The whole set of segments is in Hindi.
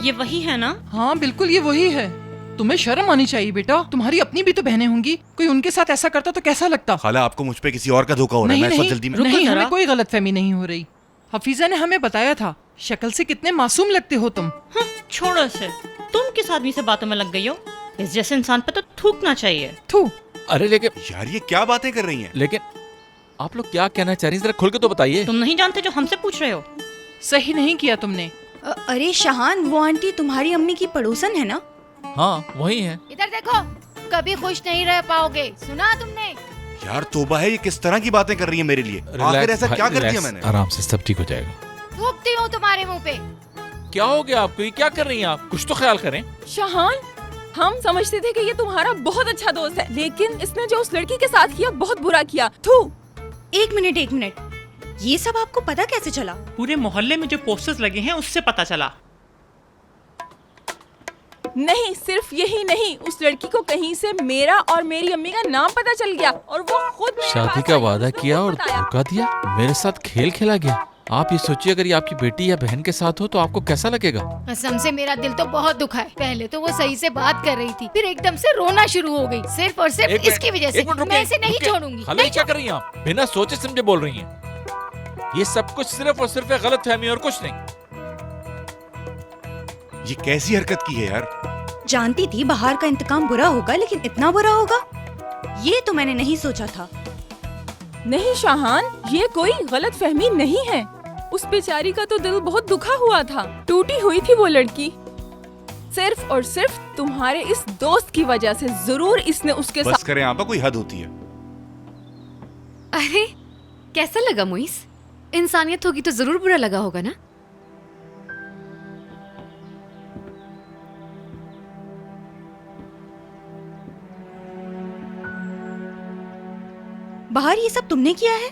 ये वही है ना? हाँ बिल्कुल ये वही है। तुम्हें शर्म आनी चाहिए बेटा, तुम्हारी अपनी भी तो बहनें होंगी, कोई उनके साथ ऐसा करता तो कैसा लगता। खाला आपको मुझ पे किसी और का धोखा हो रहा है। मैं इस वक्त जल्दी में नहीं, हमें कोई गलतफहमी नहीं हो रही। हफीजा ने हमें बताया था, शक्ल से कितने मासूम लगते हो तुम। छोड़ो इसे, तुम किस आदमी से बातों में लग गई हो? इस जैसे इंसान पे तो थूकना चाहिए। थू। अरे लेकिन यार ये क्या बातें कर रही हैं? लेकिन आप लोग क्या कहना चाह रही हैं, जरा खुल के तो बताइए। तुम नहीं जानते जो हमसे पूछ रहे हो? सही नहीं किया तुमने। अरे शाहान, वो आंटी तुम्हारी अम्मी की पड़ोसन है ना? हाँ वही है। इधर देखो, कभी खुश नहीं रह पाओगे, सुना तुमने? यार तोबा है, ये किस तरह की बातें कर रही है मेरे लिए? आखिर ऐसा क्या कर दिया मैंने? आराम से, सब ठीक हो जाएगा। थूकती हूँ तुम्हारे मुंह पे। क्या हो गया आपको? ये क्या कर रही हैं आप? कुछ तो ख्याल करें। शाहान, हम समझते थे कि ये तुम्हारा बहुत अच्छा दोस्त है, लेकिन इसने जो उस लड़की के साथ किया बहुत बुरा किया। थू। एक मिनट, ये सब आपको पता कैसे चला? पूरे मोहल्ले में जो पोस्टर्स लगे हैं उससे पता चला। नहीं, सिर्फ यही नहीं, उस लड़की को कहीं से मेरा और मेरी अम्मी का नाम पता चल गया और वो खुद मेरे शादी पास का आई, वादा उसने किया खुद और बताया। धोखा दिया, मेरे साथ खेल खेला गया। आप ये सोचिए, अगर ये आपकी बेटी या बहन के साथ हो तो आपको कैसा लगेगा? कसम से मेरा दिल तो बहुत दुखा है। पहले तो वो सही से बात कर रही थी, फिर एकदम से रोना शुरू हो गई, सिर्फ और सिर्फ इसकी वजह से। मैं इसे नहीं छोड़ूंगी। खाला, क्या कर रही हैं आप? बिना सोचे समझे बोल रही हैं। ये सब कुछ सिर्फ और सिर्फ एक गलतफहमी और कुछ नहीं। ये कैसी हरकत की है यार? जानती थी बाहर का इंतकाम बुरा होगा, लेकिन इतना बुरा होगा ये तो मैंने नहीं सोचा था। नहीं शाहान, ये कोई गलतफहमी नहीं है। उस बेचारी का तो दिल बहुत दुखा हुआ था, टूटी हुई थी वो लड़की। सिर्फ और सिर्फ तुम्हारे इस दोस्त की वजह से जरूर इसने उसके बस करें आपा, कोई हद होती है। अरे कैसा लगा मोइस? इंसानियत होगी तो जरूर बुरा लगा होगा ना? बाहर ये सब तुमने किया है?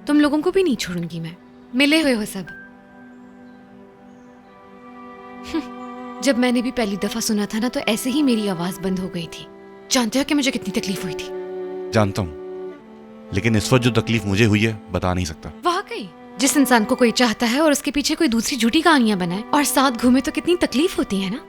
तुम लोगों को भी नहीं छोड़ूंगी मैं, मिले हुए हो सब। जब मैंने भी पहली दफा सुना था ना, तो ऐसे ही मेरी आवाज बंद हो गई थी। जानते हो कि मुझे कितनी तकलीफ हुई थी? जानता हूँ, लेकिन इस वक्त जो तकलीफ मुझे हुई है बता नहीं सकता। वाकई, जिस इंसान को कोई चाहता है और उसके पीछे कोई दूसरी झूठी कहानियां बनाए और साथ घूमे तो कितनी तकलीफ होती है ना।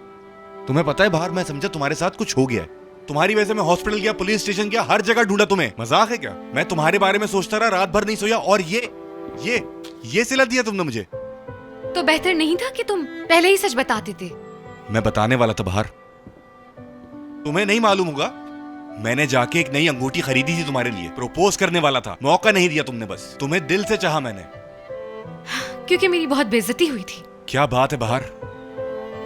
तुम्हें पता है बाहर मैं समझा तुम्हारे साथ कुछ हो गया है। तुम्हारी वजह से मैं हॉस्पिटल गया, पुलिस स्टेशन गया, हर जगह ढूंढा तुम्हें। मजाक है क्या? मैं तुम्हारे बारे में सोचता रहा, रात भर नहीं सोया, और ये सिला दिया तुमने मुझे। तो बेहतर नहीं था कि तुम पहले ही सच बता देते? मैं बताने वाला था बाहर, तुम्हें नहीं मालूम होगा, मैंने जाके एक नई अंगूठी खरीदी थी तुम्हारे लिए, प्रपोज करने वाला था, मौका नहीं दिया तुमने। बस तुम्हें दिल से चाहा मैंने, क्योंकि मेरी बहुत बेइज्जती हुई थी। क्या बात है बाहर।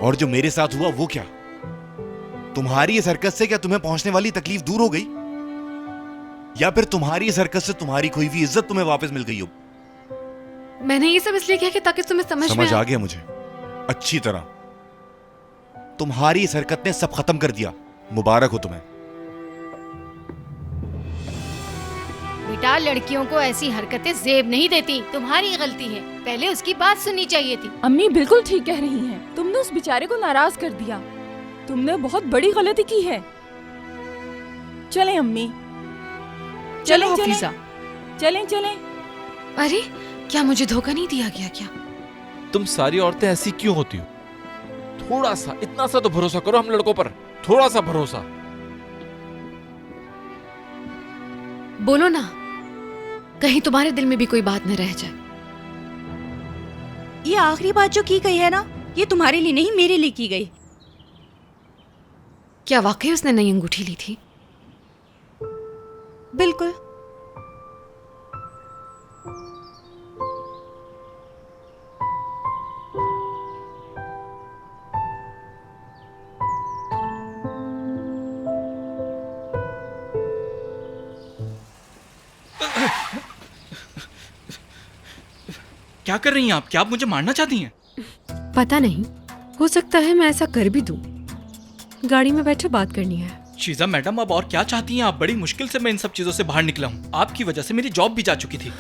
और जो मेरे साथ हुआ वो क्या? तुम्हारी इस हरकत से क्या तुम्हें पहुंचने वाली तकलीफ दूर हो गई, या फिर तुम्हारी इस हरकत से तुम्हारी खोई हुई इज्जत तुम्हें वापस मिल गई हो? मैंने ये सब इसलिए किया कि ताकि तुम्हें समझ आ गया मुझे अच्छी तरह। तुम्हारी इस हरकत ने सब खत्म कर दिया। मुबारक हो तुम्हें। बेटा, लड़कियों को ऐसी हरकतें जेब नहीं देती, तुम्हारी गलती है, पहले उसकी बात सुननी चाहिए थी। अम्मी बिल्कुल ठीक कह रही हैं। तुमने उस बेचारे को नाराज कर दिया, तुमने बहुत बड़ी गलती की है। चलें अम्मी, चलो हफीजा, चलें। अरे क्या मुझे धोखा नहीं दिया गया क्या? तुम सारी औरतें ऐसी क्यों होती हो? थोड़ा सा, इतना सा तो भरोसा करो हम लड़कों पर, थोड़ा सा भरोसा। बोलो ना, कहीं तुम्हारे दिल में भी कोई बात न रह जाए। ये आखिरी बात जो की गई है ना, ये तुम्हारे लिए नहीं, मेरे लिए की गई। क्या वाकई उसने नई अंगूठी ली थी? बिल्कुल। क्या कर रही हैं आप? क्या आप मुझे मारना चाहती हैं? पता नहीं, हो सकता है मैं ऐसा कर भी दूं। गाड़ी में बैठे बात करनी है। शीजा मैडम, अब और क्या चाहती हैं आप? बड़ी मुश्किल से मैं इन सब चीजों से बाहर निकला हूँ। आपकी वजह से मेरी जॉब भी जा चुकी थी।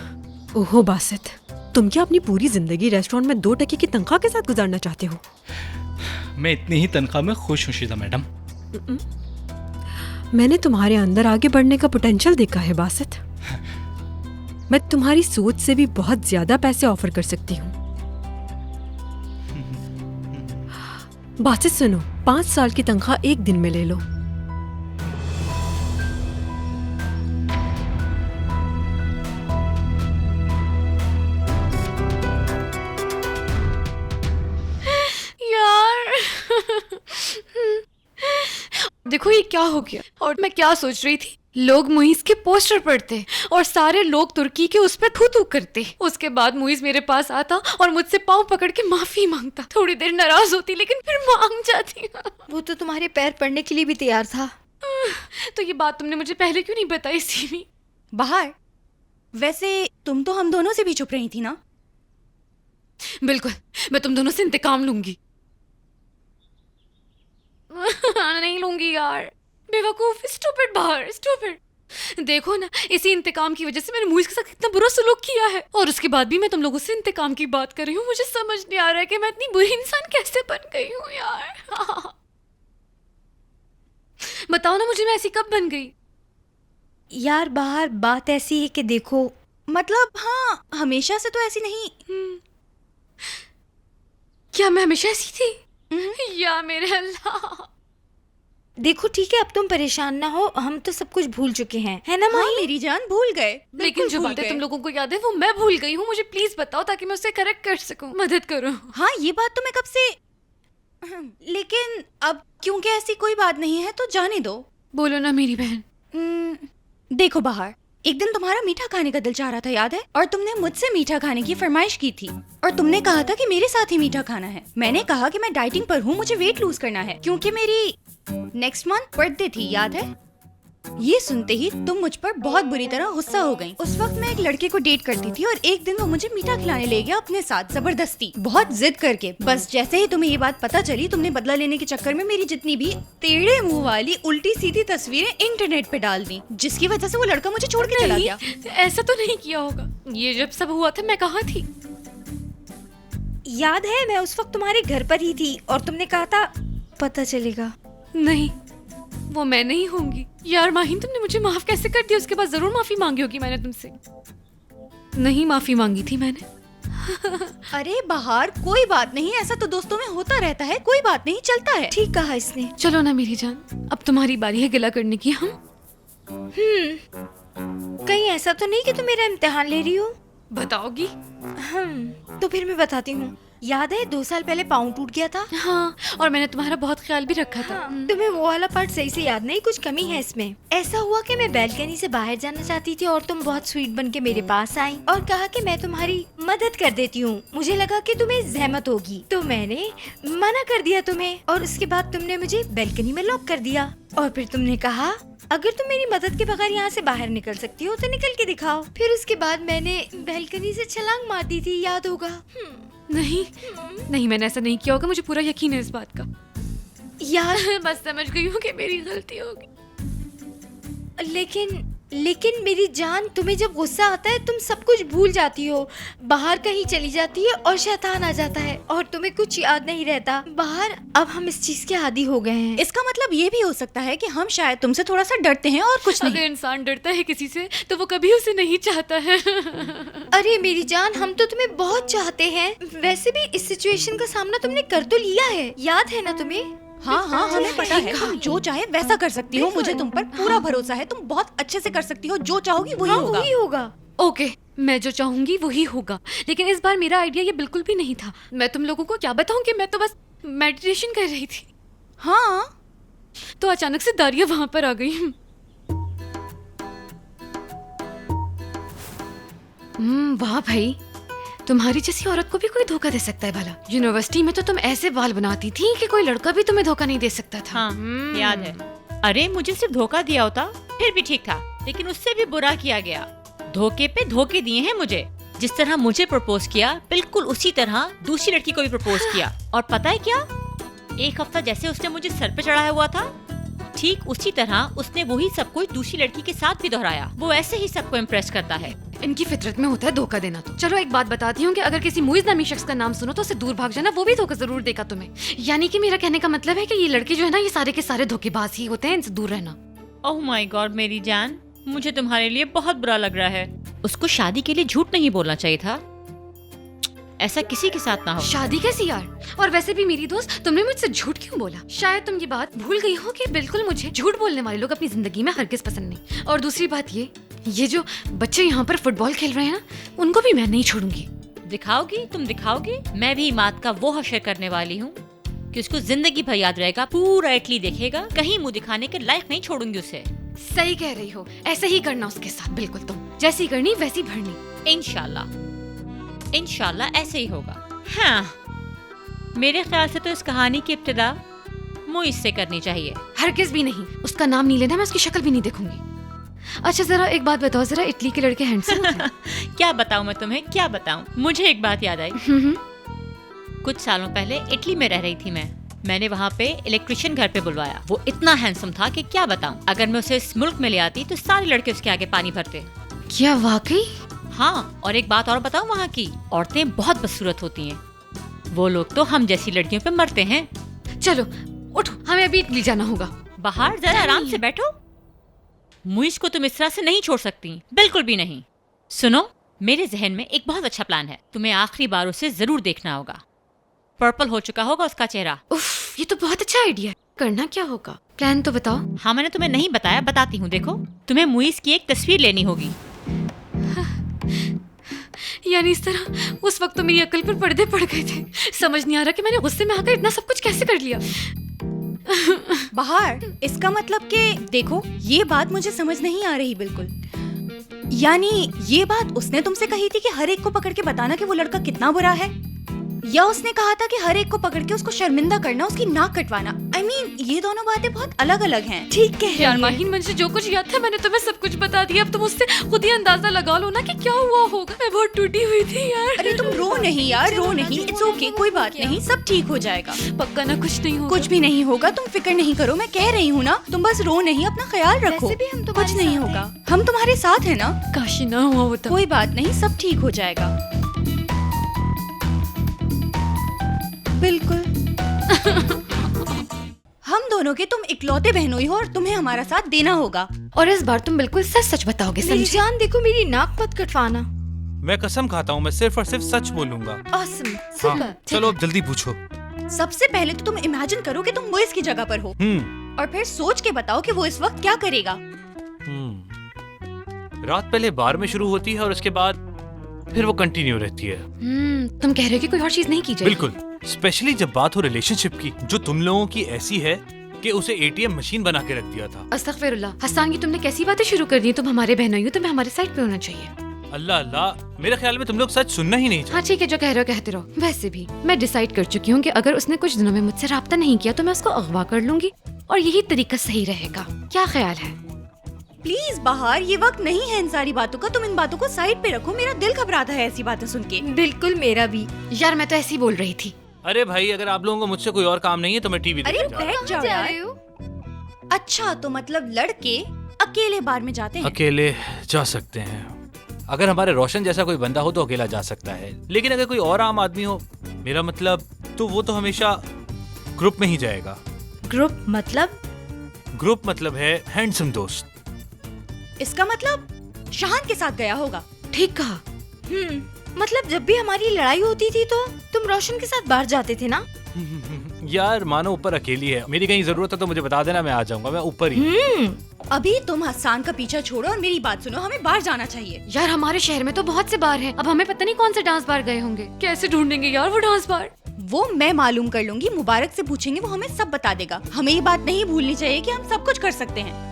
ओहो बासित, तुम क्या अपनी पूरी जिंदगी रेस्टोरेंट में 2 टके की तनख्वाह के साथ गुजारना चाहते हो? मैं इतनी ही तनख्वाह में खुश हूँ शीजा मैडम। मैंने तुम्हारे अंदर आगे बढ़ने का पोटेंशियल देखा है बासित। मैं तुम्हारी सोच से भी बहुत ज्यादा पैसे ऑफर कर सकती हूँ। बासित सुनो, 5 साल की तनख्वाह एक दिन में ले लो। यार देखो ये क्या हो गया। और मैं क्या सोच रही थी, लोग मुइज के पोस्टर पढ़ते और सारे लोग तुर्की के उस पर थू थू करते। उसके बाद मुइज मेरे पास आता और मुझसे पाँव पकड़ के माफी मांगता। थोड़ी देर नाराज होती लेकिन फिर मांग जाती। वो तो तुम्हारे पैर पड़ने के लिए भी तैयार था। तो ये बात तुमने मुझे पहले क्यों नहीं बताई सीमी? बाहर वैसे तुम तो हम दोनों से भी छुप रही थी ना। बिल्कुल, मैं तुम दोनों से इंतकाम लूंगी। नहीं लूंगी यार, बेवकूफ, स्टूपिड बाहर, स्टूपिड। देखो ना, इसी इंतकाम की वजह से मैंने मुइज के साथ कितना बुरा सलूक किया है और उसके बाद भी मैं तुम लोगों से इंतकाम की बात कर रही हूँ। मुझे समझ नहीं आ रहा है कि मैं इतनी बुरी इंसान कैसे बन गई हूँ यार। बताओ ना मुझे, मैं ऐसी कब बन गई? यार बाहर बात ऐसी है कि देखो, मतलब हाँ, हमेशा से तो ऐसी नहीं। क्या मैं हमेशा ऐसी थी? या मेरे अल्लाह। देखो ठीक है, अब तुम परेशान ना हो, हम तो सब कुछ भूल चुके हैं, है ना माही? हाँ, मेरी जान भूल गए। लेकिन जो बातें तुम लोगों को याद है वो मैं भूल गई हूँ। मुझे प्लीज बताओ ताकि मैं उसे करेक्ट कर सकूं। मदद करो। हाँ ये बात तो मैं कब से, लेकिन अब क्योंकि ऐसी कोई बात नहीं है तो जाने दो। बोलो ना मेरी बहन। देखो बाहर, एक दिन तुम्हारा मीठा खाने का दिल चाह रहा था, याद है? और तुमने मुझसे मीठा खाने की फरमाइश की थी और तुमने कहा था कि मेरे साथ ही मीठा खाना है। मैंने कहा कि मैं डाइटिंग पर हूँ, मुझे वेट लूज करना है क्योंकि मेरी नेक्स्ट मंथ बर्थडे थी, याद है? ये सुनते ही तुम मुझ पर बहुत बुरी तरह गुस्सा हो गई। उस वक्त मैं एक लड़के को डेट करती थी और एक दिन वो मुझे मीठा खिलाने ले गया अपने साथ, जबरदस्ती, बहुत जिद करके। बस जैसे ही तुम्हें ये बात पता चली, तुमने बदला लेने के चक्कर में मेरी जितनी भी टेढ़े मुंह वाली उल्टी सीधी तस्वीरें इंटरनेट पे डाल दी, जिसकी वजह से वो लड़का मुझे छोड़ के चला गया। ऐसा तो नहीं किया होगा। ये जब सब हुआ था मैं कहाँ थी? याद है, मैं उस वक्त तुम्हारे घर पर ही थी और तुमने कहा था पता चलेगा। नहीं, वो मैं नहीं होंगी। यार माहिन, तुमने मुझे माफ कैसे कर दिया? उसके बाद जरूर माफी मांगी होगी मैंने तुमसे। नहीं माफी मांगी थी मैंने। अरे बाहर, कोई बात नहीं, ऐसा तो दोस्तों में होता रहता है, कोई बात नहीं, चलता है। ठीक कहा इसने। चलो ना मेरी जान, अब तुम्हारी बारी है गिला करने की। हम कहीं ऐसा तो नहीं कि तुम मेरा इम्तिहान ले रही हो? बताओगी? तो फिर मैं बताती हूँ। याद है 2 साल पहले पाँव टूट गया था? हाँ, और मैंने तुम्हारा बहुत ख्याल भी रखा था। तुम्हें वो वाला पार्ट सही से याद नहीं, कुछ कमी है इसमें। ऐसा हुआ कि मैं बैल्कनी से बाहर जाना चाहती थी और तुम बहुत स्वीट बन के मेरे पास आई और कहा कि मैं तुम्हारी मदद कर देती हूँ। मुझे लगा कि तुम्हें जहमत होगी तो मैंने मना कर दिया तुम्हें, और उसके बाद तुमने मुझे बैल्कनी में लॉक कर दिया और फिर तुमने कहा अगर तुम मेरी मदद के बगैर यहाँ से बाहर निकल सकती हो तो निकल के दिखाओ। फिर उसके बाद मैंने बैल्कनी से छलांग मार दी थी, याद होगा? नहीं, मैंने ऐसा नहीं किया होगा। मुझे पूरा यकीन है इस बात का। यार बस समझ गई हूँ कि मेरी गलती होगी। लेकिन मेरी जान, तुम्हें जब गुस्सा आता है तुम सब कुछ भूल जाती हो, बाहर कहीं चली जाती है और शैतान आ जाता है और तुम्हें कुछ याद नहीं रहता। बाहर अब हम इस चीज के आदी हो गए हैं। इसका मतलब ये भी हो सकता है कि हम शायद तुमसे थोड़ा सा डरते हैं और कुछ नहीं। अगर इंसान डरता है किसी से तो वो कभी उसे नहीं चाहता है। अरे मेरी जान, हम तो तुम्हें बहुत चाहते हैं। वैसे भी इस सिचुएशन का सामना तुमने कर तो लिया है, याद है ना तुम्हें? हाँ हाँ, हमें पता है, तुम जो चाहे वैसा कर सकती हो। मुझे तुम पर पूरा भरोसा है, तुम बहुत अच्छे से कर सकती हो। जो चाहोगी वही होगा। वही होगा। ओके, मैं जो चाहूंगी वही होगा। लेकिन इस बार मेरा आइडिया ये बिल्कुल भी नहीं था। मैं तुम लोगों को क्या बताऊं कि मैं तो बस मेडिटेशन कर रही थी। हाँ, तो अचानक से दारिया वहां पर आ गई। वाह भाई, तुम्हारी जैसी औरत को भी कोई धोखा दे सकता है भला? यूनिवर्सिटी में तो तुम ऐसे बाल बनाती थी कि कोई लड़का भी तुम्हें धोखा नहीं दे सकता था। हाँ, याद है। अरे मुझे सिर्फ धोखा दिया होता फिर भी ठीक था, लेकिन उससे भी बुरा किया गया। धोखे पे धोखे दिए हैं मुझे। जिस तरह मुझे प्रपोज किया, बिल्कुल उसी तरह दूसरी लड़की को भी प्रपोज किया। और पता है क्या, 1 हफ्ता जैसे उसने मुझे सर पे चढ़ाया हुआ था, ठीक उसी तरह उसने वही सब कुछ दूसरी लड़की के साथ भी दोहराया। वो ऐसे ही सबको इम्प्रेस करता है। इनकी फितरत में होता है धोखा देना। तो चलो एक बात बताती हूँ कि अगर किसी मुइज नामी शख्स का नाम सुनो तो उससे दूर भाग जाना, वो भी धोखा जरूर देगा तुम्हें। यानी कि मेरा कहने का मतलब है कि ये लड़के जो है ना, ये सारे के सारे धोखेबाज ही होते हैं, इनसे दूर रहना। ओह माय गॉड मेरी जान, मुझे तुम्हारे लिए बहुत बुरा लग रहा है। उसको शादी के लिए झूठ नहीं बोलना चाहिए था। ऐसा किसी के साथ ना हो। शादी कैसी यार? और वैसे भी मेरी दोस्त, तुमने मुझसे झूठ क्यों बोला? शायद तुम ये बात भूल गई हो कि बिल्कुल मुझे झूठ बोलने वाले लोग अपनी जिंदगी में हरगिज पसंद नहीं। और दूसरी बात ये जो बच्चे यहाँ पर फुटबॉल खेल रहे हैं ना, उनको भी मैं नहीं छोड़ूंगी। दिखाओगी? तुम दिखाओगी? मैं भी इमाद का वो हशर करने वाली हूँ कि उसको जिंदगी भर याद रहेगा, पूरा इटली देखेगा, कहीं मुंह दिखाने के लायक नहीं छोड़ूंगी उसे। सही कह रही हो, ऐसे ही करना उसके साथ, बिल्कुल तुम जैसी करनी वैसी भरनी। इंशाल्लाह ऐसे ही होगा। हाँ, मेरे ख्याल से तो इस कहानी की इब्तिदा मुझ से करनी चाहिए। हरगिज भी नहीं, उसका नाम नहीं लेना, मैं उसकी शक्ल भी नहीं देखूंगी। अच्छा जरा एक बात बताओ, जरा इटली के लड़के हैंडसम होते हैं? क्या बताऊं मैं तुम्हें, क्या बताऊं? मुझे एक बात याद आई। कुछ सालों पहले इटली में रह रही थी मैंने वहाँ पे इलेक्ट्रिशियन घर पे बुलवाया। वो इतना हैंडसम था कि क्या बताऊं। अगर मैं उसे इस मुल्क में ले आती तो सारे लड़के उसके आगे पानी भरते। क्या वाकई? हाँ, और एक बात और बताऊं, वहाँ की औरतें बहुत बदसूरत होती हैं। वो लोग तो हम जैसी लड़कियों पे मरते हैं। चलो उठो, हमें अभी इटली जाना होगा। बाहर जरा आराम से बैठो। मुइज को तुम इस तरह से नहीं छोड़ सकती, बिल्कुल भी नहीं। सुनो, मेरे जहन में एक बहुत अच्छा प्लान है, तुम्हें आखिरी बार उसे जरूर देखना होगा। पर्पल हो चुका होगा उसका चेहरा। उफ, ये तो बहुत अच्छा आइडिया है। करना क्या होगा? प्लान तो बताओ। हाँ, मैंने तुम्हें नहीं बताया, बताती हूँ। देखो, तुम्हें मुइज की एक तस्वीर लेनी होगी। यानी इस तरह उस वक्त तो मेरी अकल पर पर्दे पड़ गए थे। समझ नहीं आ रहा कि मैंने गुस्से में आकर इतना सब कुछ कैसे कर लिया। बाहर, इसका मतलब कि देखो, ये बात मुझे समझ नहीं आ रही बिल्कुल। यानी ये बात उसने तुमसे कही थी कि हर एक को पकड़ के बताना कि वो लड़का कितना बुरा है, या उसने कहा था कि हर एक को पकड़ के उसको शर्मिंदा करना, उसकी नाक कटवाना? I mean, ये दोनों बातें बहुत अलग अलग हैं। ठीक है यार माहिन, मुझे जो कुछ याद था मैंने तुम्हें सब कुछ बता दिया। अब तुम उससे खुद ही अंदाजा लगा लो ना कि क्या हुआ होगा। मैं बहुत टूटी हुई थी यार। अरे तुम रो नहीं यार, रो नहीं। इट्स ओके, कोई बात नहीं, सब ठीक हो जाएगा। पक्का ना? कुछ नहीं होगा? कुछ भी नहीं होगा, तुम फिक्र नहीं करो, मैं कह रही हूँ ना। तुम बस रो नहीं, अपना ख्याल रखो। कुछ नहीं होगा, हम तुम्हारे साथ है ना। काशी ना हुआ होता। कोई बात नहीं, सब ठीक हो जाएगा। बिल्कुल। हम दोनों के तुम इकलौते बहनोई हो और तुम्हें हमारा साथ देना होगा। और इस बार तुम बिल्कुल सच सच बताओगे। मेरी जान देखो, मेरी नाक मत कटवाना। मैं कसम खाता हूँ, मैं सिर्फ और सिर्फ सच बोलूंगा। Awesome, super। चलो अब जल्दी पूछो। सबसे पहले तो तुम इमेजिन करो कि तुम मुइज की जगह पर हो, और फिर सोच के बताओ कि वो इस वक्त क्या करेगा। रात पहले बार में शुरू होती है और उसके बाद फिर वो कंटिन्यू रहती है। तुम कह रहे हो कि कोई और चीज नहीं की जाएगी? बिल्कुल, स्पेशली जब बात हो रिलेशनशिप की, जो तुम लोगों की ऐसी है कि उसे एटीएम मशीन बना के रख दिया था। अस्तगफिरुल्लाह। हसन, की तुमने कैसी बातें शुरू कर दी? तुम हमारे बहनोई हो, तुम्हें हमारे साइड पे होना चाहिए। अल्लाह अल्लाह, मेरे ख्याल में तुम लोग सच सुनना ही नहीं चाहते। हाँ ठीक है, जो कह रहे हो कहते रहो। वैसे भी मैं डिसाइड कर चुकी हूँ कि अगर उसने कुछ दिनों में मुझसे राब्ता नहीं किया तो मैं उसको अगवा कर लूंगी, और यही तरीका सही रहेगा। क्या ख्याल है? प्लीज बाहर, ये वक्त नहीं है इन सारी बातों का। तुम इन बातों को साइड पे रखो, मेरा दिल घबराता है ऐसी बातें सुन के। बिल्कुल, मेरा भी यार। मैं तो ऐसे ही बोल रही थी। अरे भाई, अगर आप लोगों को मुझसे कोई और काम नहीं है तो मैं टीवी अरे देखने जा रहा हूं। बैठ जाओ यार। अच्छा, तो मतलब लड़के अकेले बार में जाते हैं? अकेले जा सकते हैं। अगर हमारे रोशन जैसा कोई बंदा हो तो अकेला जा सकता है, लेकिन अगर कोई और आम आदमी हो, मेरा मतलब, तो वो तो हमेशा ग्रुप में ही जाएगा। ग्रुप मतलब? ग्रुप मतलब है हैंडसम दोस्त। इसका मतलब शाहान के साथ गया होगा। ठीक कहा। मतलब जब भी हमारी लड़ाई होती थी तो तुम रोशन के साथ बाहर जाते थे ना? यार मानो ऊपर अकेली है, मेरी कहीं जरूरत है तो मुझे बता देना, मैं आ जाऊंगा। मैं ऊपर ही। अभी तुम हसान का पीछा छोड़ो और मेरी बात सुनो, हमें बाहर जाना चाहिए। यार हमारे शहर में तो बहुत से बार हैं, अब हमें पता नहीं कौन से डांस बार गए होंगे। कैसे ढूंढेंगे यार वो डांस बार? वो मैं मालूम कर लूंगी, मुबारक से पूछेंगे, वो हमें सब बता देगा। हमें ये बात नहीं भूलनी चाहिए कि हम सब कुछ कर सकते हैं।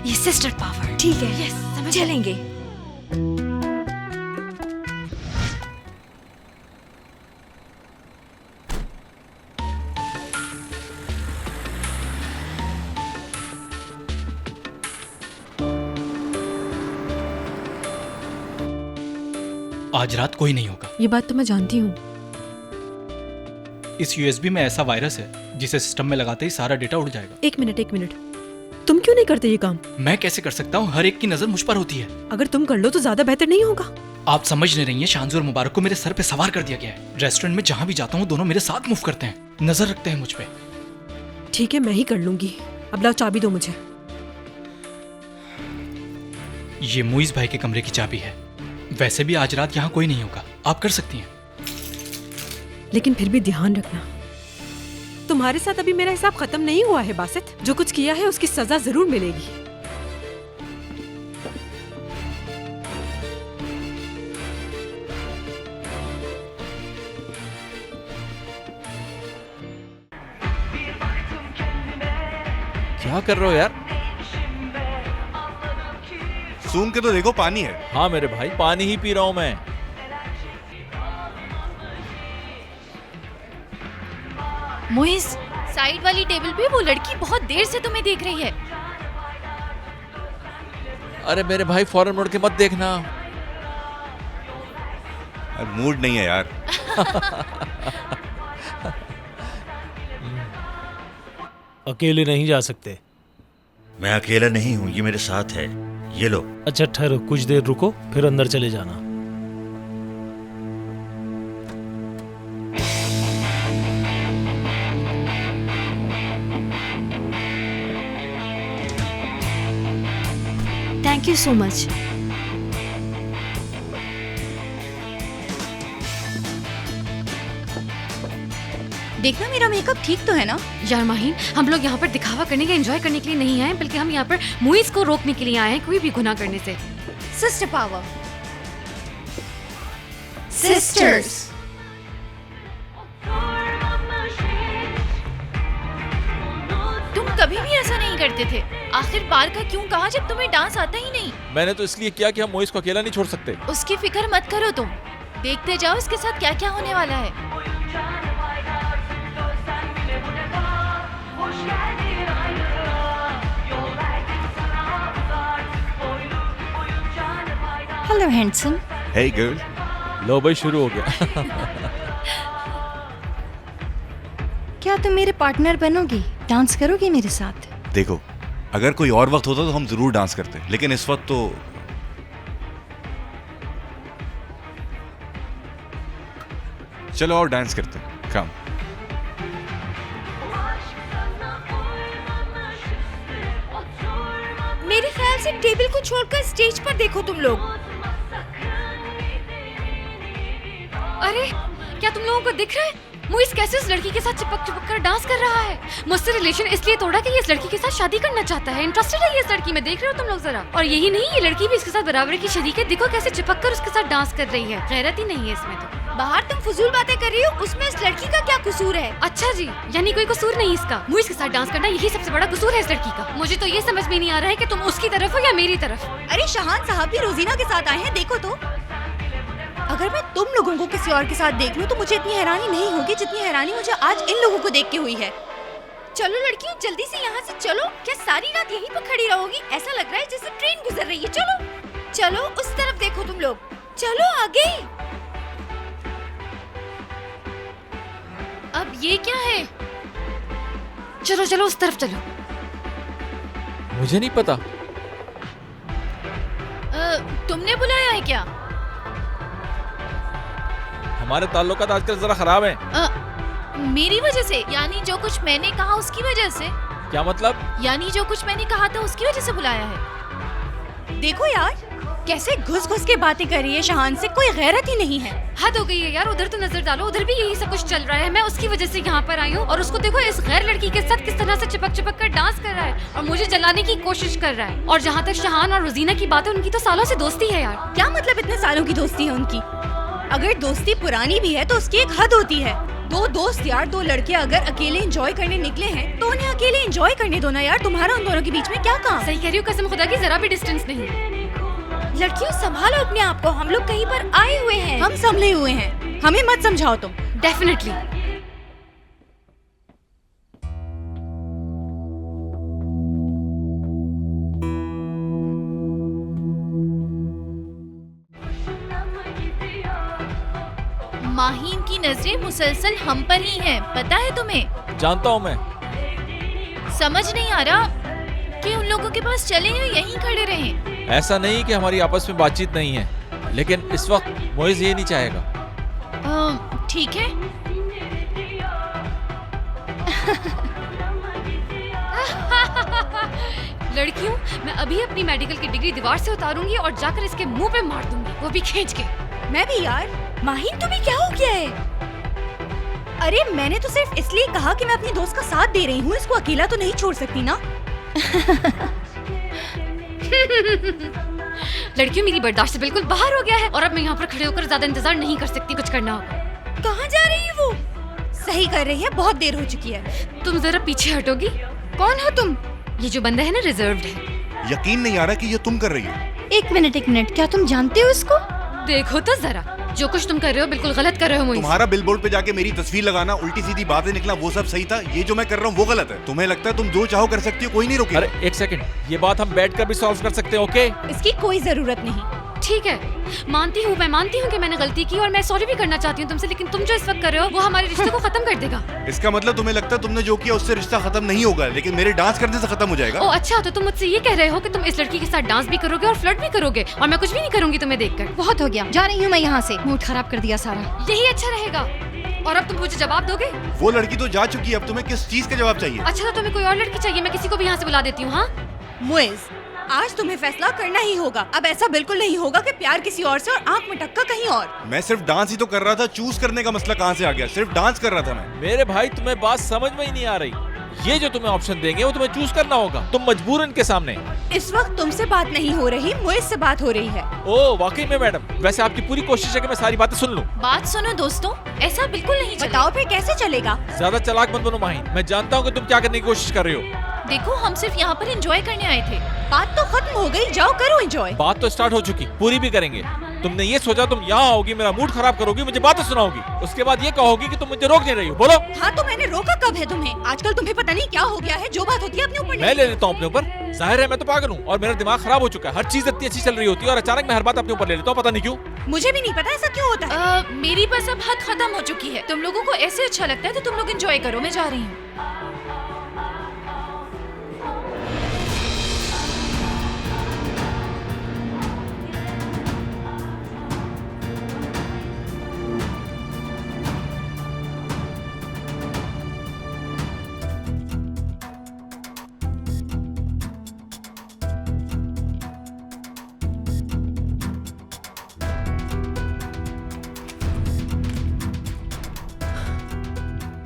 ये सिस्टर पावर। ठीक है, यस, चलेंगे। आज रात कोई नहीं होगा। ये बात तो मैं जानती हूँ। इस यूएसबी में ऐसा वायरस है जिसे सिस्टम में लगाते ही सारा डेटा उड़ जाएगा। एक मिनट, तुम क्यों नहीं करते ये काम? मैं कैसे कर सकता हूँ? हर एक की नजर मुझ पर होती है। अगर तुम कर लो तो ज्यादा बेहतर नहीं होगा? आप समझ नहीं रही हैं, शांजू और मुबारक को मेरे सर पे सवार कर दिया गया है। रेस्टोरेंट में जहाँ भी जाता हूँ दोनों मेरे साथ मूव करते हैं, नजर रखते हैं मुझ पे। ठीक है, मैं ही कर लूंगी। अब लाओ चाबी दो मुझे। ये मुइज भाई के कमरे की चाबी है। वैसे भी आज रात यहाँ कोई नहीं होगा, आप कर सकती हैं। लेकिन फिर भी ध्यान रखना, तुम्हारे साथ अभी मेरा हिसाब खत्म नहीं हुआ है बासित। जो कुछ किया है उसकी सजा जरूर मिलेगी। क्या कर रहे हो यार? सूंघ के तो देखो, पानी है। हाँ मेरे भाई, पानी ही पी रहा हूं मैं। मोइज, साइड वाली टेबल पे वो लड़की बहुत देर से तुम्हें देख रही है। अरे मेरे भाई, फौरन मुड़ के मत देखना। मूड नहीं है यार। अकेले नहीं जा सकते। मैं अकेला नहीं हूँ, ये मेरे साथ है। ये लो। अच्छा ठहरो, कुछ देर रुको, फिर अंदर चले जाना। Thank you so much. देखना मेरा मेकअप ठीक तो है ना? यार माहीन, हम लोग यहाँ पर दिखावा करने के, एंजॉय करने के लिए नहीं आए, बल्कि हम यहाँ पर मुइज को रोकने के लिए आए हैं कोई भी गुनाह करने से। Sister power, sisters. तुम कभी भी ऐसा नहीं करते थे। आखिर बार का क्यों कहा जब तुम्हें डांस आता ही नहीं? मैंने तो इसलिए किया कि हम मोइज को अकेला नहीं छोड़ सकते। उसकी फिक्र मत करो तुम, देखते जाओ इसके साथ क्या क्या होने वाला है। Hello handsome. Hey girl. लो भाई, शुरू हो गया। क्या तुम मेरे पार्टनर बनोगी? डांस करोगी मेरे साथ? देखो, अगर कोई और वक्त होता तो हम जरूर डांस करते, लेकिन इस वक्त तो चलो और डांस करते हैं। कम। मेरे ख्याल से टेबल को छोड़कर स्टेज पर देखो तुम लोग। अरे क्या तुम लोगों को दिख रहा है मुइज कैसे उस लड़की के साथ चिपक चिपक कर डांस कर रहा है? मुझसे रिलेशन इसलिए तोड़ा कि ये इस लड़की के साथ शादी करना चाहता है, इंटरेस्टेड है ये इस लड़की में। देख रहे हो तुम लोग जरा? और यही नहीं, ये लड़की भी इसके साथ बराबर की शरीक है। देखो कैसे चिपक कर उसके साथ डांस कर रही है। गैरत ही नहीं है इसमें तो। बाहर तुम फजूल बातें कर रही हो, उसमें इस लड़की का क्या कसूर है? अच्छा जी, यानी कोई कसूर नहीं इसका। मुइज के साथ डांस करना यही सबसे बड़ा कसूर है इस लड़की का। मुझे तो ये समझ में नहीं आ रहा है कि तुम उसकी तरफ हो या मेरी तरफ। अरे शाहान साहब भी रोजीना के साथ आए हैं, देखो तो। अगर मैं तुम लोगों को किसी और के साथ देख लूं तो मुझे इतनी हैरानी नहीं होगी जितनी हैरानी मुझे आज इन लोगों को देख के हुई है। चलो लड़कियों, जल्दी से यहाँ से चलो। क्या सारी रात यहीं पर खड़ी रहोगी? ऐसा लग रहा है जैसे ट्रेन गुजर रही है। चलो चलो, उस तरफ देखो तुम लोग। चलो आगे। अब ये क्या है? चलो चलो उस तरफ चलो। मुझे नहीं पता। तुमने बुलाया है क्या? हमारे ताल्लुकात आजकल जरा खराब हैं। मेरी वजह से? यानी जो कुछ मैंने कहा उसकी वजह से? क्या मतलब? यानी जो कुछ मैंने कहा था उसकी वजह से बुलाया है। देखो यार, कैसे घुस घुस के बातें कर रही है शाहान से, कोई गैरत ही नहीं है। हद हो गई है यार, उधर तो नजर डालो, उधर भी यही सब कुछ चल रहा है। मैं उसकी वजह से यहाँ पर आई हूँ और उसको देखो इस गैर लड़की के साथ किस तरह से चिपक चिपक कर डांस कर रहा है और मुझे जलाने की कोशिश कर रहा है। और जहाँ तक शाहान और रोजीना की बात है, उनकी तो सालों से दोस्ती है यार। क्या मतलब इतने सालों की दोस्ती है उनकी? अगर दोस्ती पुरानी भी है तो उसकी एक हद होती है। दो दोस्त यार, दो लड़के अगर अकेले एंजॉय करने निकले हैं तो उन्हें अकेले एंजॉय करने दो ना यार। तुम्हारा उन दोनों के बीच में क्या काम? सही कह रही हो, कसम खुदा की जरा भी डिस्टेंस नहीं। लड़कियों संभालो अपने आप को, हम लोग कहीं पर आए हुए हैं। हम संभले हुए हैं, हमें मत समझाओ तुम। डेफिनेटली। माहीन की नजरें मुसलसल हम पर ही हैं, पता है तुम्हें? जानता हूँ मैं। समझ नहीं आ रहा कि उन लोगों के पास चले या यहीं खड़े रहें। ऐसा नहीं कि हमारी आपस में बातचीत नहीं है, लेकिन इस वक्त मोइज ये नहीं चाहेगा। ठीक है। लड़कियों, मैं अभी अपनी मेडिकल की डिग्री दीवार से उतारूंगी और जाकर इसके मुंह पे मार दूंगी, वो भी खींच के। मैं भी यार। माहिन तुम्हें क्या हो गया है? अरे मैंने तो सिर्फ इसलिए कहा कि मैं अपनी दोस्त का साथ दे रही हूँ, इसको अकेला तो नहीं छोड़ सकती ना। लड़कियों, मेरी बर्दाश्त से बिल्कुल बाहर हो गया है और अब मैं यहाँ पर खड़े होकर ज्यादा इंतजार नहीं कर सकती, कुछ करना होगा। कहाँ जा रही है वो? सही कर रही है, बहुत देर हो चुकी है। तुम जरा पीछे हटोगी? कौन हो तुम? ये जो बंदा है ना, रिजर्व्ड है। यकीन नहीं आ रहा कि ये तुम कर रही हो। एक मिनट, क्या तुम जानते हो इसको? देखो तो जरा, जो कुछ तुम कर रहे हो बिल्कुल गलत कर रहे हो मुझे। तुम्हारा बिलबोर्ड पे जाके मेरी तस्वीर लगाना, उल्टी सीधी बातें निकला, वो सब सही था। ये जो मैं कर रहा हूँ वो गलत है। तुम्हें लगता है तुम जो चाहो कर सकती हो, कोई नहीं रोकेगा। अरे एक सेकंड, ये बात हम बैठकर भी सॉल्व कर सकते हैं, ओके? इसकी कोई जरूरत नहीं। ठीक है, मैं मानती हूँ कि मैंने गलती की और मैं सॉरी भी करना चाहती हूँ तुमसे, लेकिन तुम जो इस वक्त कर रहे हो वो हमारे रिश्ते को खत्म कर देगा। इसका मतलब तुम्हें लगता है तुमने जो किया उससे रिश्ता खत्म नहीं होगा, लेकिन मेरे डांस करने से खत्म हो जाएगा। ओ अच्छा, तो तुम मुझसे ये कह रहे हो कि तुम इस लड़की के साथ डांस भी करोगे और फ्लर्ट भी करोगे और मैं कुछ भी नहीं करूंगी तुम्हें देखकर? बहुत हो गया, जा रही हूँ मैं यहाँ से। मूड खराब कर दिया सारा। यही अच्छा रहेगा। और अब तुम मुझे जवाब दोगे? वो लड़की तो जा चुकी है, अब तुम्हें किस चीज का जवाब चाहिए? अच्छा, तो तुम्हें कोई और लड़की चाहिए? मैं किसी को भी यहाँ से बुला देती हूँ। हाँ मुइज, आज तुम्हें फैसला करना ही होगा। अब ऐसा बिल्कुल नहीं होगा कि प्यार किसी और से और आंख में टक्का कहीं और। मैं सिर्फ डांस ही तो कर रहा था, चूज करने का मसला कहाँ से आ गया? सिर्फ डांस कर रहा था मैं। मेरे भाई, तुम्हें बात समझ में ही नहीं आ रही। ये जो तुम्हें ऑप्शन देंगे वो तुम्हें चूज करना होगा, तुम मजबूरन के सामने। इस वक्त तुमसे बात नहीं हो रही, मुइज से बात हो रही है। ओ वाकई में मैडम, वैसे आपकी पूरी कोशिश है कि मैं सारी बातें सुन लूं। बात सुनो दोस्तों, ऐसा बिल्कुल नहीं चलेगा। बताओ फिर कैसे चलेगा? ज्यादा चालाक मत बनो माहिन, मैं जानता हूँ कि तुम क्या करने की कोशिश कर रही हो। देखो, हम सिर्फ यहाँ पर एंजॉय करने आए थे। बात तो खत्म हो गई, जाओ करो एंजॉय। बात तो स्टार्ट हो चुकी, पूरी भी करेंगे। तुमने ये सोचा तुम यहाँ आओगी, मेरा मूड खराब करोगी, मुझे बातें सुनाओगी, उसके बाद ये कहोगी कि तुम मुझे रोक नहीं रही हो। बोलो। हाँ तो मैंने रोका कब है तुम्हें? आजकल तुम्हें पता नहीं क्या हो गया है, जो बात होती है अपने ऊपर मैं ले लेता हूँ अपने ऊपर। जाहिर है मैं तो पागल हूँ और मेरा दिमाग खराब हो चुका है। हर चीज इतनी अच्छी चल रही होती है और अचानक मैं हर बात अपने ऊपर ले लेता हूँ, पता नहीं क्यों। मुझे भी नहीं पता ऐसा क्यों होता है। मेरी बस अब हद खत्म हो चुकी है। तुम लोगों को ऐसे अच्छा लगता है तो तुम लोग एंजॉय करो, मैं जा रही हूँ।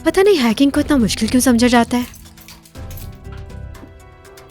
पता नहीं हैकिंग को इतना मुश्किल क्यों समझा जाता है।